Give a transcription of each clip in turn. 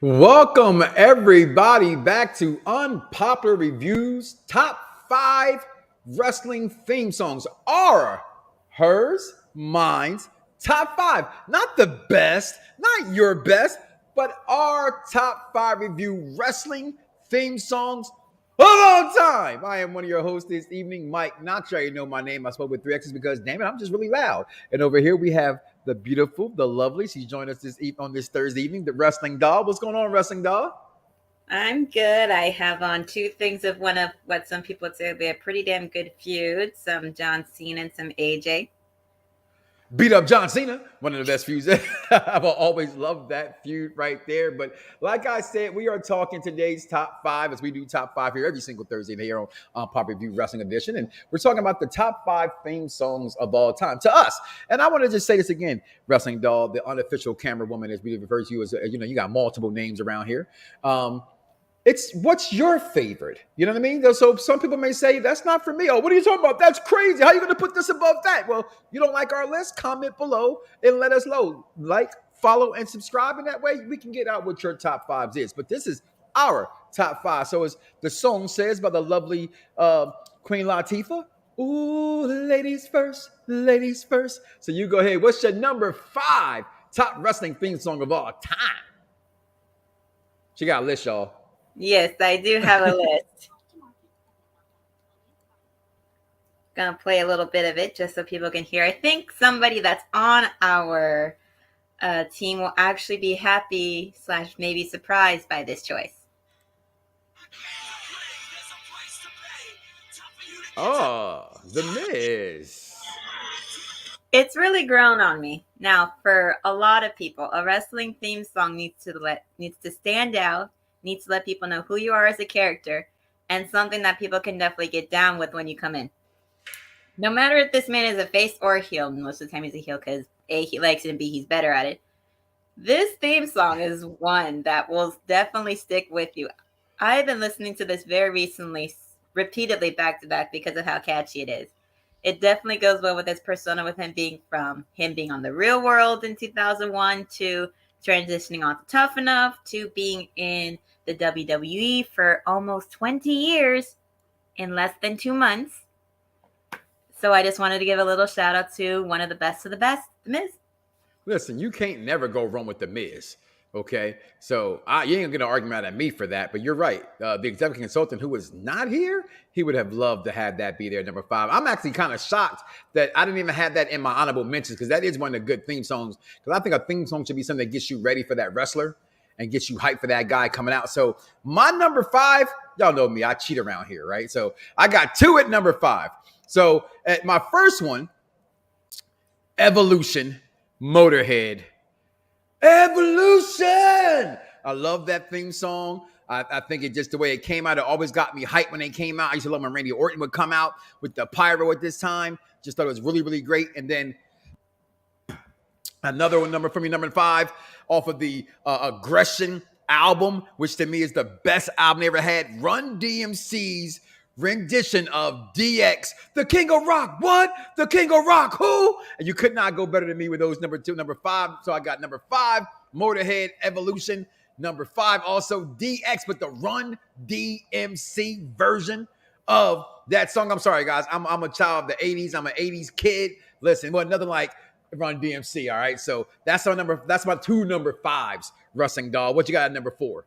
Welcome everybody back to Unpopular Reviews Top 5 Wrestling Theme Songs. Our, hers, mine's top 5. Not the best, not your best, but our top 5 review wrestling theme songs of all time. I am one of your hosts this evening, Mike. Not sure you know my name. I spoke with 3X's because, damn it, I'm just really loud. And over here we have the beautiful, the lovely. She's joined us on this Thursday evening, the Wrestling Doll. What's going on, Wrestling Doll? I'm good. I have on two things of one of what some people would say would be a pretty damn good feud, some John Cena and some AJ. Beat up John Cena, one of the best feuds. I've always loved that feud right there. But like I said, we are talking today's top 5 as we do top 5 here every single Thursday here on Pop Review Wrestling Edition. And we're talking about the top 5 theme songs of all time to us. And I want to just say this again, Wrestling Doll, the unofficial camera woman, as we refer to you as, you got multiple names around here. It's what's your favorite? You know what I mean? So some people may say, that's not for me. Oh, what are you talking about? That's crazy. How are you going to put this above that? Well, you don't like our list? Comment below and let us know. Like, follow, and subscribe. And that way we can get out what your top 5s is. But this is our top 5. So as the song says by the lovely Queen Latifah, ooh, ladies first, ladies first. So you go ahead. What's your number 5 top wrestling theme song of all time? She got a list, y'all. Yes, I do have a list. Gonna play a little bit of it just so people can hear. I think somebody that's on our team will actually be happy / maybe surprised by this choice. Oh, The Miz. It's really grown on me. Now, for a lot of people, a wrestling theme song needs to stand out, needs to let people know who you are as a character, and something that people can definitely get down with when you come in. No matter if this man is a face or a heel, most of the time he's a heel because A, he likes it, and B, he's better at it. This theme song is one that will definitely stick with you. I've been listening to this very recently, repeatedly back to back because of how catchy it is. It definitely goes well with his persona, with him being on the Real World in 2001 to transitioning on to Tough Enough to being in the WWE for almost 20 years in less than 2 months. So I just wanted to give a little shout out to one of the best of the best, The Miz. Listen, you can't never go wrong with The Miz. Okay, so you ain't gonna argue at me for that, but you're right. The executive consultant who was not here, he would have loved to have that be there, number 5. I'm actually kind of shocked that I didn't even have that in my honorable mentions because that is one of the good theme songs. Because I think a theme song should be something that gets you ready for that wrestler and gets you hyped for that guy coming out. So my number 5, y'all know me, I cheat around here, right? So I got 2 at number 5. So at my first one, Evolution, Motorhead. Evolution. I love that theme song. I think it just the way it came out, it always got me hyped when they came out. I used to love when Randy Orton would come out with the pyro at this time. Just thought it was really, really great. And then another one number for me, number 5, off of the Aggression album, which to me is the best album they ever had. Run DMC's rendition of DX, the King of Rock. What? The King of Rock. Who? And you could not go better than me with those number 2, number 5. So I got number 5, Motorhead, Evolution. Number 5, also DX, but the Run DMC version of that song. I'm sorry, guys. I'm a child of the 80s. I'm an 80s kid. Listen, well, nothing like Run DMC. All right. So that's my 2 number 5s, Wrestling Doll. What you got at number 4?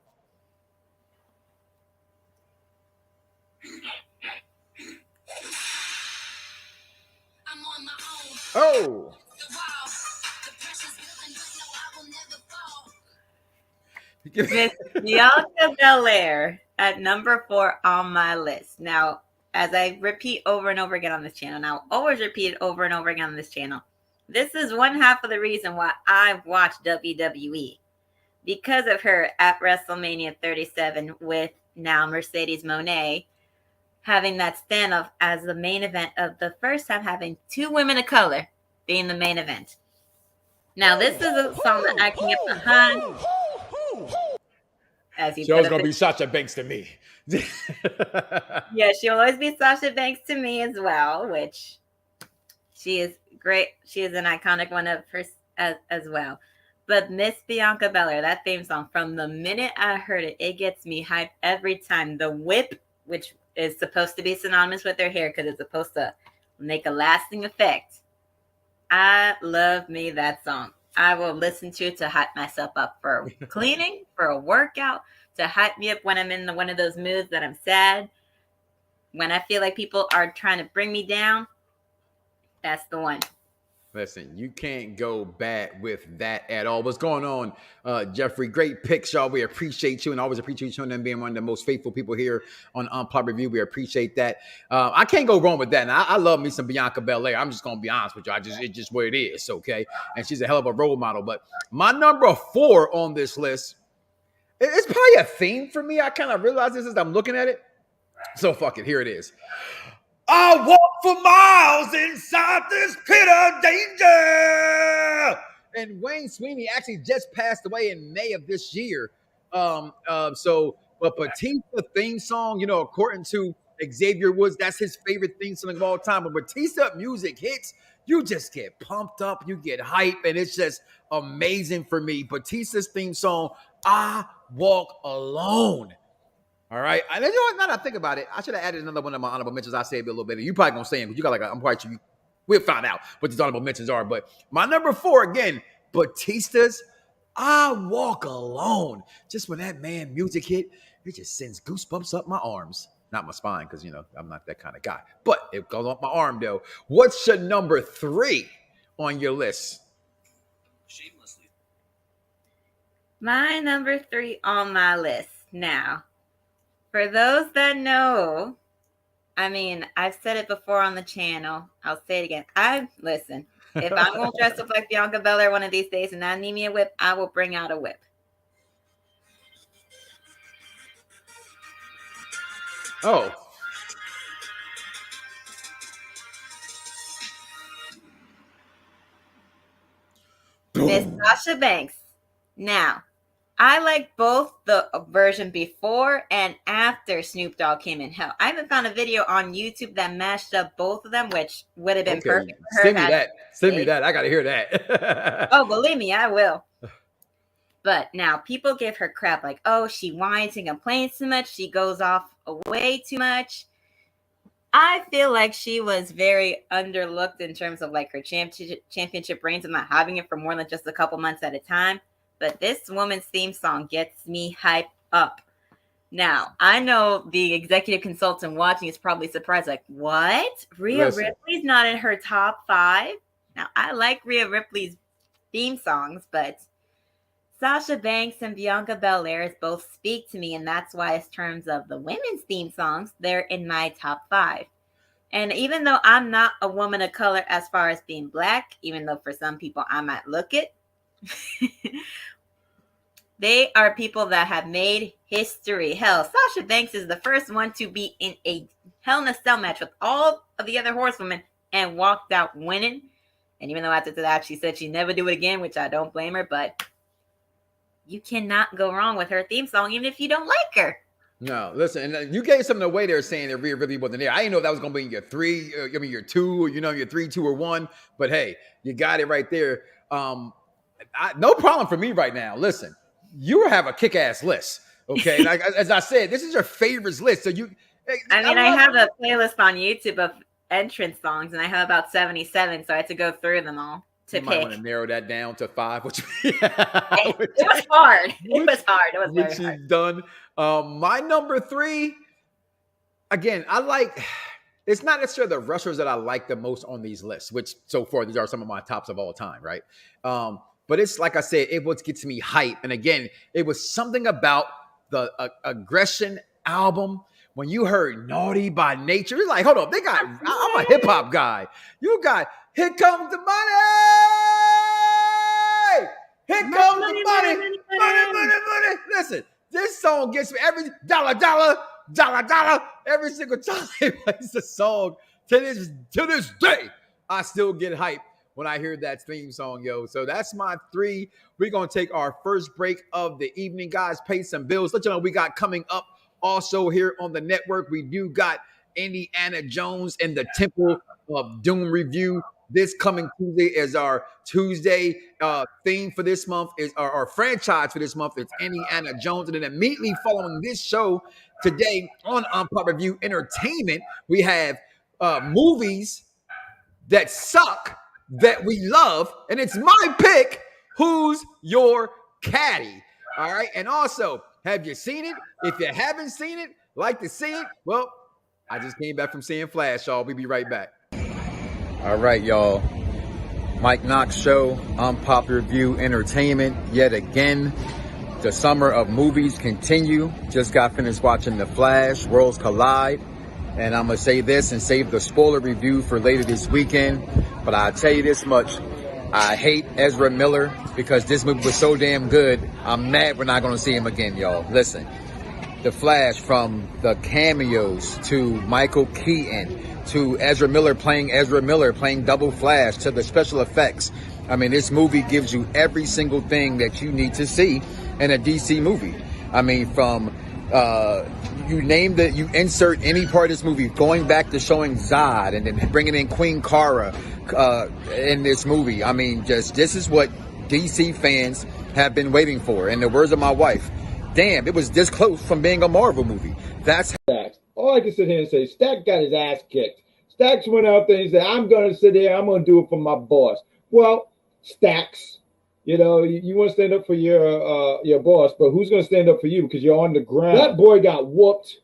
Oh. Miss Bianca Belair at number 4 on my list. Now, as I repeat over and over again on this channel, and I'll always repeat it over and over again on this channel, this is one half of the reason why I've watched WWE. Because of her at WrestleMania 37 with now Mercedes Moné having that standoff as the main event of the first time, having 2 women of color being the main event. Now, this is a song that I can get behind. As you Show's gonna be Sasha Banks to me. Yeah, she'll always be Sasha Banks to me as well, which she is great. She is an iconic one of hers as well. But Miss Bianca Belair, that theme song, from the minute I heard it, it gets me hyped every time. The whip, which is supposed to be synonymous with her hair because it's supposed to make a lasting effect. I love me that song. I will listen to it to hype myself up for cleaning, for a workout, to hype me up when I'm in one of those moods that I'm sad. When I feel like people are trying to bring me down, that's the one. Listen, you can't go bad with that at all. What's going on, Jeffrey? Great picks, y'all. We appreciate you, and always appreciate you and them being one of the most faithful people here on Unpopular Review. We appreciate that. I can't go wrong with that. And I love me some Bianca Belair. I'm just gonna be honest with you. It's just what it is, okay? And she's a hell of a role model. But my number 4 on this list, it's probably a theme for me. I kind of realize this as I'm looking at it. So fuck it. Here it is. I walk for miles inside this pit of danger. And Wayne Sweeney actually just passed away in May of this year. But Batista theme song, according to Xavier Woods, that's his favorite theme song of all time. When Batista music hits, you just get pumped up, you get hype, and it's just amazing for me. Batista's theme song, I Walk Alone. All right. And then, now that I think about it, I should have added another one of my honorable mentions. I saved it a little bit. You probably going to say him because you got I'm quite sure we'll find out what these honorable mentions are. But my number 4, again, Batista's I Walk Alone. Just when that man music hit, it just sends goosebumps up my arms. Not my spine because, I'm not that kind of guy. But it goes up my arm, though. What's your number 3 on your list? Shamelessly. My number 3 on my list now. For those that know, I've said it before on the channel. I'll say it again. Listen, if I'm going to dress up like Bianca Belair one of these days and I need me a whip, I will bring out a whip. Oh. Miss Sasha Banks. Now, I like both the version before and after Snoop Dogg came in. Hell, I even found a video on YouTube that mashed up both of them, which would have been perfect for her. Send me that. I got to hear that. Oh, believe me, I will. But now people give her crap like, oh, she whines and complains too much. She goes off way too much. I feel like she was very underlooked in terms of like her championship reigns and not having it for more than just a couple months at a time. But this woman's theme song gets me hyped up. Now, I know the executive consultant watching is probably surprised, like, what? Rhea Ripley's not in her top 5? Now, I like Rhea Ripley's theme songs, but Sasha Banks and Bianca Belair both speak to me, and that's why, in terms of the women's theme songs, they're in my top 5. And even though I'm not a woman of color as far as being black, even though for some people I might look it, they are people that have made history. Hell, Sasha Banks is the first one to be in a Hell in a Cell match with all of the other horsewomen and walked out winning. And even though after that she said she'd never do it again, which I don't blame her, but you cannot go wrong with her theme song, even if you don't like her. No, listen, and you gave something away there saying that Rhea Ripley wasn't there. I didn't know if that was going to be in your 3, your 2, your 3, 2, or 1. But hey, you got it right there. No problem for me right now. Listen, you have a kick-ass list, okay? Like, as I said, this is your favorites list. So I have a playlist on YouTube of entrance songs, and I have about 77, so I had to go through them all to pick. Might want to narrow that down to 5, which it was hard. It was hard. It was very hard. She's done. My number 3, again, I like. It's not necessarily the wrestlers that I like the most on these lists, which so far these are some of my tops of all time, right? But it's like I said, it what gets me hype. And again, it was something about the Aggression album. When you heard Naughty by Nature, you're like, hold on, I'm a hip hop guy. You got Here Comes the Money. Here comes the money. Money. Listen, this song gets me every dollar, every single time it plays the song. To this day, I still get hype when I hear that theme song, yo. So that's my 3. We're going to take our first break of the evening, guys. Pay some bills. Let you know we got coming up also here on the network. We do got Indiana Jones and the Temple of Doom review This coming Tuesday is our Tuesday theme for this month. Is our franchise for this month. It's Indiana Jones, and then immediately following this show today on Unpopular Review Entertainment, we have movies that suck that we love, and it's my pick. Who's your caddy? All right, and also, have you seen it? If you haven't seen it, like to see it, well, I just came back from seeing Flash, y'all. We'll be right back. All right, y'all. Mike Knox Show, Unpopular Review Entertainment, yet again. The summer of movies continue. Just got finished watching The Flash, Worlds Collide. And I'm going to say this and save the spoiler review for later this weekend. But I'll tell you this much. I hate Ezra Miller because this movie was so damn good. I'm mad we're not going to see him again, y'all. Listen. The Flash, from the cameos to Michael Keaton to Ezra Miller playing double Flash to the special effects. I mean, this movie gives you every single thing that you need to see in a DC movie. I mean, from you insert any part of this movie, going back to showing Zod and then bringing in Queen Kara in this movie. I mean, this is what DC fans have been waiting for. In the words of my wife, damn, it was this close from being a Marvel movie. That's Stacks. All I can sit here and say, Stack got his ass kicked. Stacks went out there and said, I'm going to sit here, I'm going to do it for my boss. Well, Stacks, you want to stand up for your boss, but who's going to stand up for you because you're on the ground? That boy got whooped,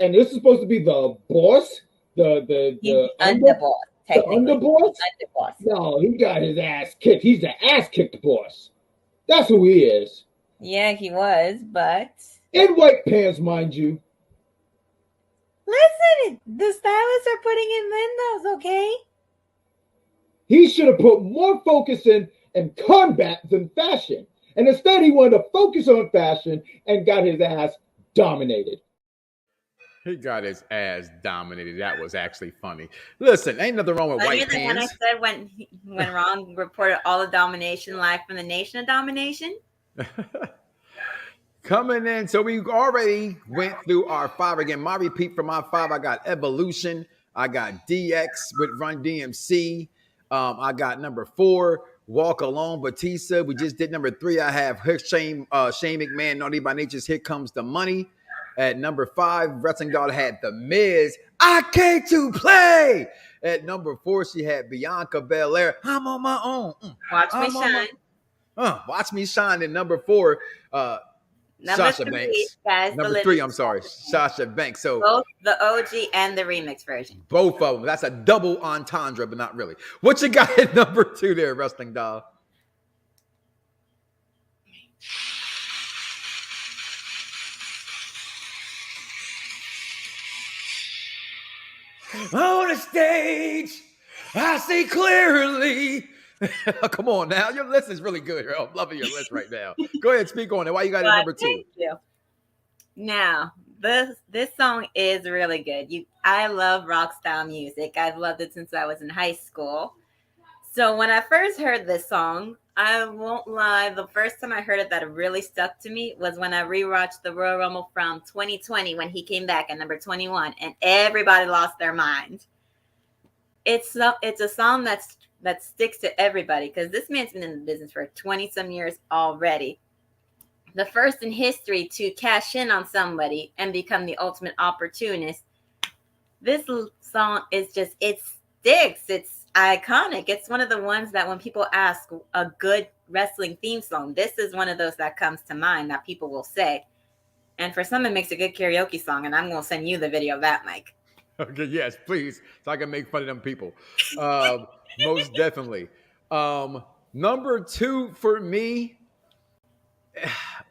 and this is supposed to be the boss, the underboss. The underboss? Underboss. No, he got his ass kicked. He's the ass-kicked boss. That's who he is. Yeah, he was, but... In white pants, mind you. Listen, the stylists are putting in windows, okay? He should have put more focus in combat than fashion. And instead, he wanted to focus on fashion and got his ass dominated. He got his ass dominated. That was actually funny. Listen, ain't nothing wrong with white pants. When I said when Ron reported all the domination live from the Nation of Domination. Coming in, so we already went through our 5 again. My repeat for my 5, I got Evolution, I got DX with Run DMC, I got number 4, Walk Alone, Batista. We just did number 3. I have Shane McMahon, Naughty by Nature's Here Comes the Money. At number 5, Wrestling God had The Miz, I Came to Play. At number 4, she had Bianca Belair, I'm on my own. Watch Me Shine. Watch Me Shine. At number 4, Sasha Banks. Guys, number 3, I'm sorry, Sasha Banks. So both the OG and the remix version. Both of them. That's a double entendre, but not really. What you got at number 2 there, Wrestling Doll? On the stage, I see clearly. Come on now. Your list is really good. I'm loving your list right now. Go ahead, speak on it. Why you got it number 2? Thank you. Now, this song is really good. I love rock style music. I've loved it since I was in high school. So when I first heard this song, I won't lie, the first time I heard it that really stuck to me was when I rewatched the Royal Rumble from 2020 when he came back at number 21 and everybody lost their mind. It's a song that sticks to everybody because this man's been in the business for 20-some years already. The first in history to cash in on somebody and become the ultimate opportunist. This song is just, it sticks. It's iconic. It's one of the ones that when people ask a good wrestling theme song, this is one of those that comes to mind that people will say. And for some, it makes a good karaoke song, and I'm going to send you the video of that, Mike. Okay, yes, please, so I can make fun of them people. Most definitely. Number 2 for me,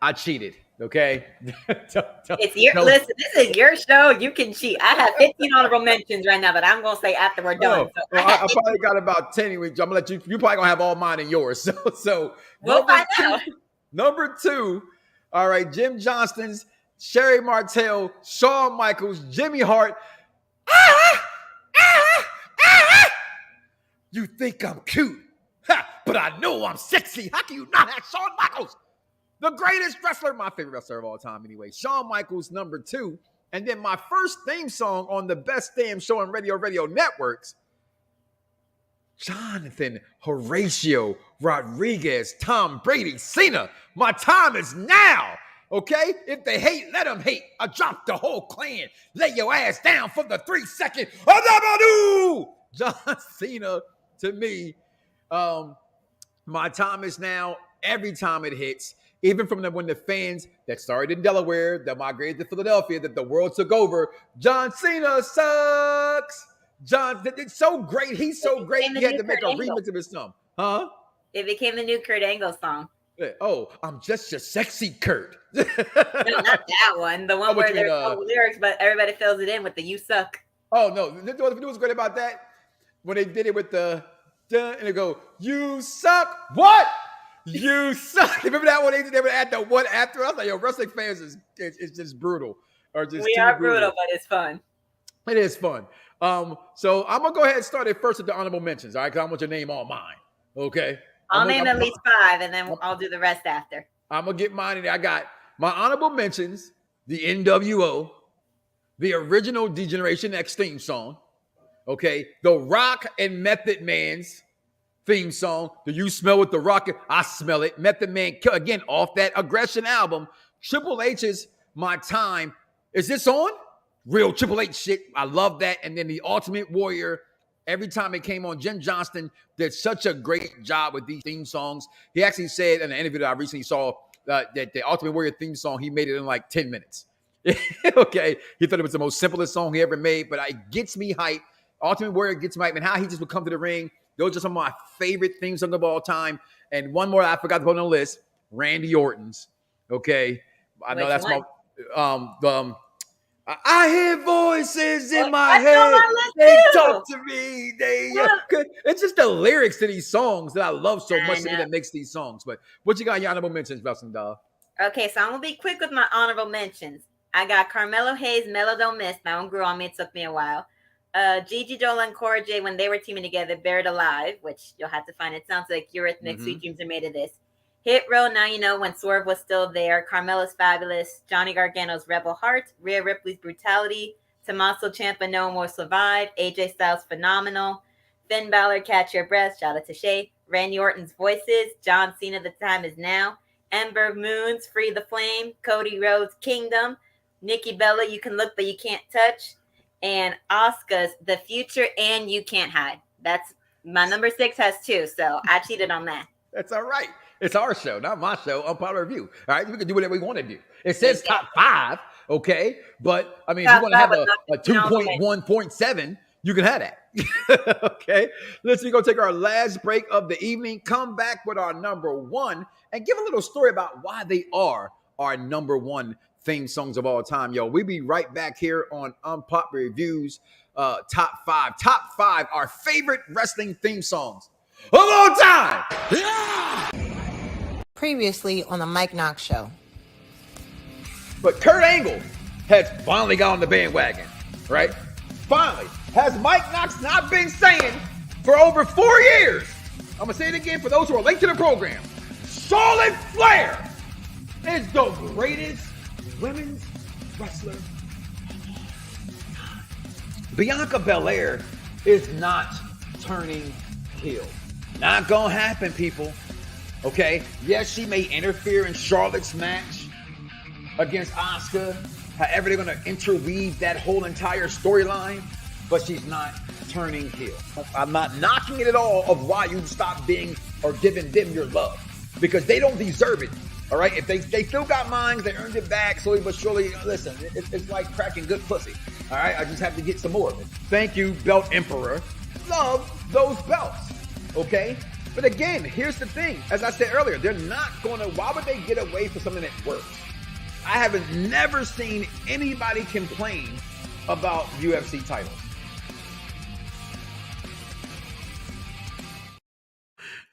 I cheated. Okay. Listen, this is your show. You can cheat. I have 15 honorable mentions right now that I'm gonna say after we're done. I probably got about 10 anyway. I'm gonna let you. You probably gonna have all mine and yours. So we'll find out. Number 2. All right, Jim Johnston's, Sherry Martel, Shawn Michaels, Jimmy Hart. You think I'm cute, but I know I'm sexy. How can you not have Shawn Michaels? The greatest wrestler, my favorite wrestler of all time anyway. Shawn Michaels, number 2. And then my first theme song on the best damn show on radio networks, Jonathan Horatio Rodriguez, Tom Brady, Cena. My time is now. Okay? If they hate, let them hate. I dropped the whole clan. Lay your ass down for the 3 second. John Cena, to me, my time is now. Every time it hits, even from when the fans that started in Delaware, that migrated to Philadelphia, that the world took over. John Cena sucks. John, it's so great. He's so great. He had to make a remix of his song. Huh? It became the new Kurt Angle song. Oh, I'm just a sexy Kurt. No, not that one. The one where there's no lyrics, but everybody fills it in with the "You suck." Oh no! What was great about that? When they did it with the and they go, "You suck." What? You suck. Remember that one? They would add the one after. I was like, yo, wrestling fans is just brutal. Or just we are brutal, but it's fun. It is fun. So I'm gonna go ahead and start it first with the honorable mentions, all right? Because I want your name all mine. Okay. I'll name at least 5, and then I'll do the rest after. I'm gonna get mine in there. I got my honorable mentions: the NWO, the original D-Generation X theme song, okay, the Rock and Method Man's theme song. Do you smell what the Rock? I smell it. Method Man, again, off that Aggression album. Triple H's My Time. Is this on? Real Triple H shit. I love that. And then the Ultimate Warrior. Every time it came on, Jim Johnston did such a great job with these theme songs. He actually said in an interview that I recently saw that the Ultimate Warrior theme song, he made it in like 10 minutes. Okay. He thought it was the most simplest song he ever made, but it gets me hyped. Ultimate Warrior gets me hyped. And how he just would come to the ring. Those are some of my favorite theme songs of all time. And one more I forgot to put on the list, Randy Orton's. Okay. I know that's one? I hear voices in my head. They talk to me. It's just the lyrics to these songs that I love so much that makes these songs. But what you got in your honorable mentions, Wrestling Doll? Okay, so I'm going to be quick with my honorable mentions. I got Carmelo Hayes, Mellow Don't Miss. That one grew on me. It took me a while. Gigi Dolan and Cora J, when they were teaming together, Buried Alive, which you'll have to find. It sounds like Eurythmics, Sweet Dreams Are Made of This. Hit Row, Now You Know, when Swerve was still there. Carmelo's Fabulous. Johnny Gargano's Rebel Heart. Rhea Ripley's Brutality. Tommaso Ciampa, No One Will Survive. AJ Styles, Phenomenal. Finn Balor, Catch Your Breath. Shout out to Shay. Randy Orton's Voices. John Cena, The Time Is Now. Ember Moon's Free the Flame. Cody Rhodes, Kingdom. Nikki Bella, You Can Look But You Can't Touch. And Asuka's The Future and You Can't Hide. That's my number 6 has 2, so I cheated on that. That's all right. It's our show, not my show. Unpopular review. All right, we can do whatever we want to do. It says top 5, okay, but I mean, if you want to have a 2.1.7, you can have that. Okay, we're gonna take our last break of the evening. Come back with our number 1 and give a little story about why they are our number 1 theme songs of all time, yo. We'll be right back here on Unpopular Reviews, top 5, our favorite wrestling theme songs of all time. Yeah! Previously on the Mike Knox Show. But Kurt Angle has finally got on the bandwagon, right? Finally. Has Mike Knox not been saying for over 4 years? I'm going to say it again for those who are late to the program. Charlotte Flair is the greatest women's wrestler. Bianca Belair is not turning heel. Not going to happen, people. Okay, yes, she may interfere in Charlotte's match against Asuka. However, they're going to interweave that whole entire storyline, but she's not turning heel. I'm not knocking it at all of why you stop being or giving them your love, because they don't deserve it. All right, if they still got mine, they earned it back slowly but surely. Listen, it's like cracking good pussy. All right, I just have to get some more of it. Thank you, Belt Emperor. Love those belts. Okay. But again, here's the thing. As I said earlier, they're not going to, why would they get away from something that works? I haven't never seen anybody complain about UFC titles.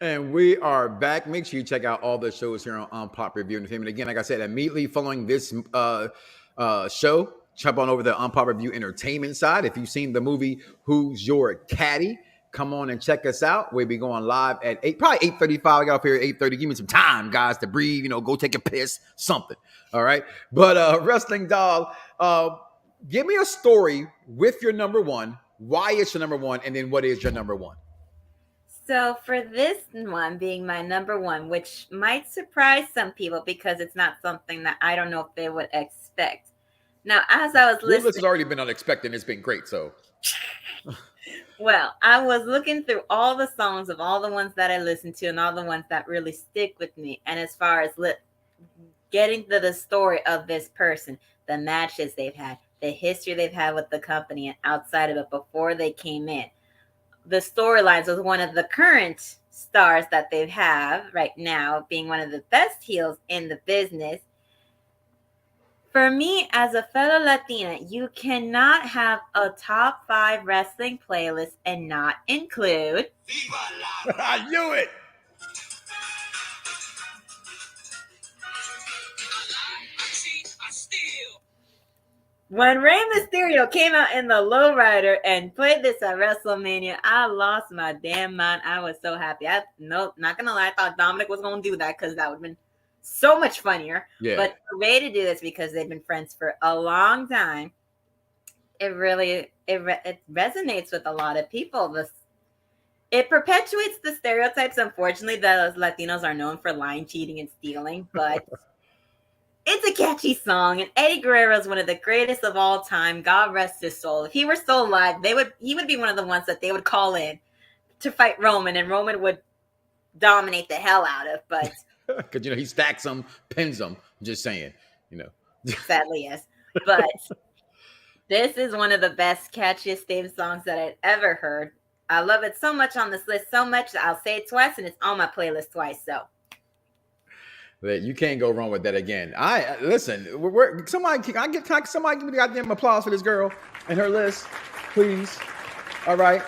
And we are back. Make sure you check out all the shows here on Pop Review Entertainment. Again, like I said, immediately following this show, jump on over to Pop Review Entertainment side. If you've seen the movie Who's Your Caddy, come on and check us out. We'll be going live at 8:35. I got up here at 8:30. Give me some time, guys, to breathe, go take a piss, something. All right. But Wrestling Doll, give me a story with your number 1. Why it's your number 1, and then what is your number 1? So for this one being my number one, which might surprise some people because it's not something that I don't know if they would expect. Now, as I was Your list listening, has already been unexpected. And it's been great. So well, I was looking through all the songs of all the ones that I listened to and all the ones that really stick with me. And as far as getting to the story of this person, the matches they've had, the history they've had with the company and outside of it before they came in, the storylines with one of the current stars that they have right now being one of the best heels in the business. For me, as a fellow Latina, you cannot have a top 5 wrestling playlist and not include I knew it. when Rey Mysterio came out in the lowrider and played this at WrestleMania. I lost my damn mind. I was so happy. Not gonna lie, I thought Dominic was gonna do that because that would have been so much funnier. Yeah. But for Rey to do this because they've been friends for a long time, it really it resonates with a lot of people. It perpetuates the stereotypes, unfortunately, that Latinos are known for lying, cheating, and stealing, but it's a catchy song, and Eddie Guerrero is one of the greatest of all time. God rest his soul. If he were still alive, he would be one of the ones that they would call in to fight Roman, and Roman would dominate the hell out of, but Because, he stacks them, pins them. I'm just saying, sadly, yes. But this is one of the best, catchiest theme songs that I'd ever heard. I love it so much on this list, so much that I'll say it twice, and it's on my playlist twice. So that you can't go wrong with that again. Listen. Somebody give me the goddamn applause for this girl and her list, please. All right.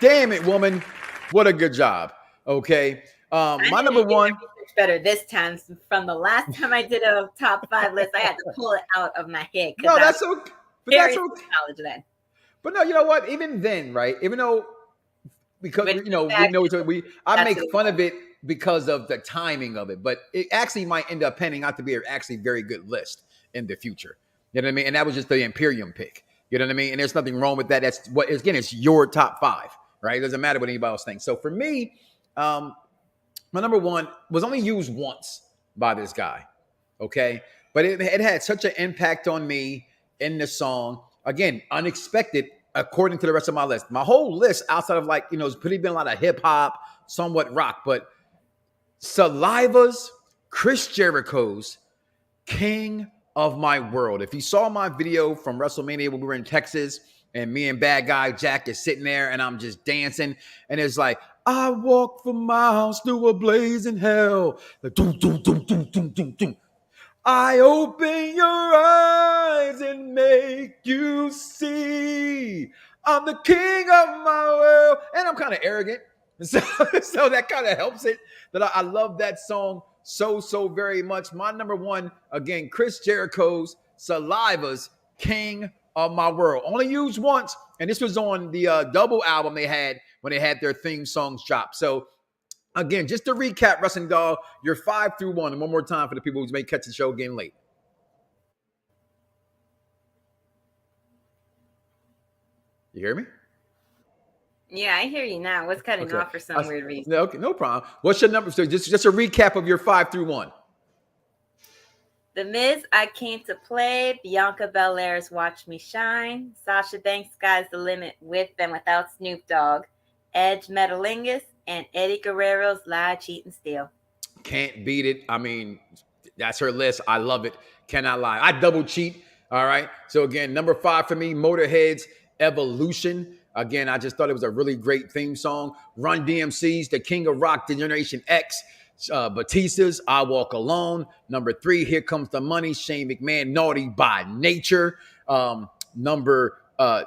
Damn it, woman. What a good job. Okay. My number one. Better this time. From the last time I did a top 5 list, I had to pull it out of my head. No, that's okay. But that's okay. College then. But no, you know what? Even then, right? Even though, because I make fun of it because of the timing of it, but it actually might end up panning out to be an actually very good list in the future. You know what I mean? And that was just the Imperium pick. You know what I mean? And there's nothing wrong with that. That's what, again, it's your top 5, right? It doesn't matter what anybody else thinks. So for me, my number one was only used once by this guy. Okay. But it had such an impact on me in the song. Again, unexpected, according to the rest of my list. My whole list, outside of it's pretty been a lot of hip hop, somewhat rock, but Saliva's, Chris Jericho's King of My World. If you saw my video from WrestleMania when we were in Texas, and me and bad guy Jack is sitting there, and I'm just dancing, and it's like, I walk for miles through a blazing hell. Like, doom, doom, doom, doom, doom, doom, doom. I open your eyes and make you see I'm the king of my world. And I'm kind of arrogant. So that kind of helps it that I love that song so very much. My number one, again, Chris Jericho's Saliva's King of My World. Only used once. And this was on the double album they had when they had their theme songs dropped. So again, just to recap, Wrestling Dog, you're 5 through 1. And one more time for the people who may catch the show again late. You hear me? Yeah, I hear you now. What's cutting off for some weird reason? Okay, no problem. What's your number? So just a recap of your 5 through 1. The Miz, I Came to Play. Bianca Belair's Watch Me Shine. Sasha Banks' Sky's the Limit with and without Snoop Dogg. Edge Metalingus. And Eddie Guerrero's Lie, Cheat, and Steal. Can't beat it. I mean, that's her list. I love it. Cannot lie. I double cheat. All right. So again, number 5 for me, Motorhead's Evolution. Again, I just thought it was a really great theme song. Run DMC's The King of Rock, Generation X. Batista's I Walk Alone. Number 3, Here Comes the Money. Shane McMahon, Naughty by Nature. Number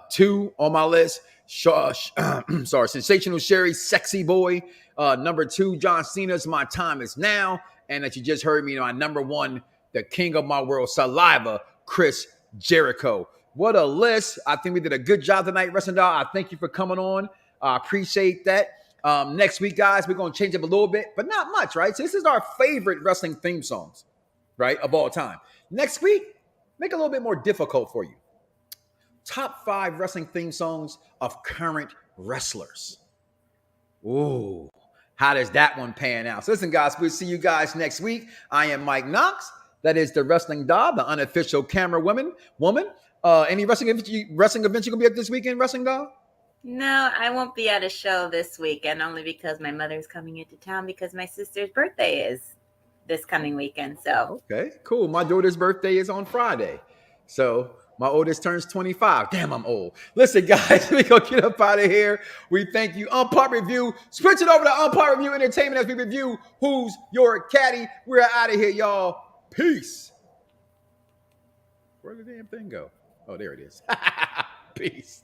2 on my list. Sensational Sherry, Sexy Boy. Number 2, John Cena's My Time Is Now. And that you just heard me, my number 1, the King of My World, Saliva, Chris Jericho. What a list. I think we did a good job tonight, Wrestling Dog. I thank you for coming on. I appreciate that. Next week, guys, we're going to change up a little bit, but not much, right? So this is our favorite wrestling theme songs, right, of all time. Next week, make it a little bit more difficult for you. Top 5 wrestling theme songs of current wrestlers. Ooh, how does that one pan out? So listen, guys, we'll see you guys next week. I am Mike Knox. That is the Wrestling Doll, the unofficial camera woman. Any wrestling events you gonna be at this weekend, Wrestling Doll? No, I won't be at a show this weekend only because my mother's coming into town because my sister's birthday is this coming weekend. So Okay, cool. My daughter's birthday is on Friday. So my oldest turns 25. Damn, I'm old. Listen, guys, we gonna get up out of here. We thank you. Unpopular Review. Switch it over to Unpopular Review Entertainment as we review Who's Your Caddy. We're out of here, y'all. Peace. Where did the damn thing go? Oh, there it is. Peace.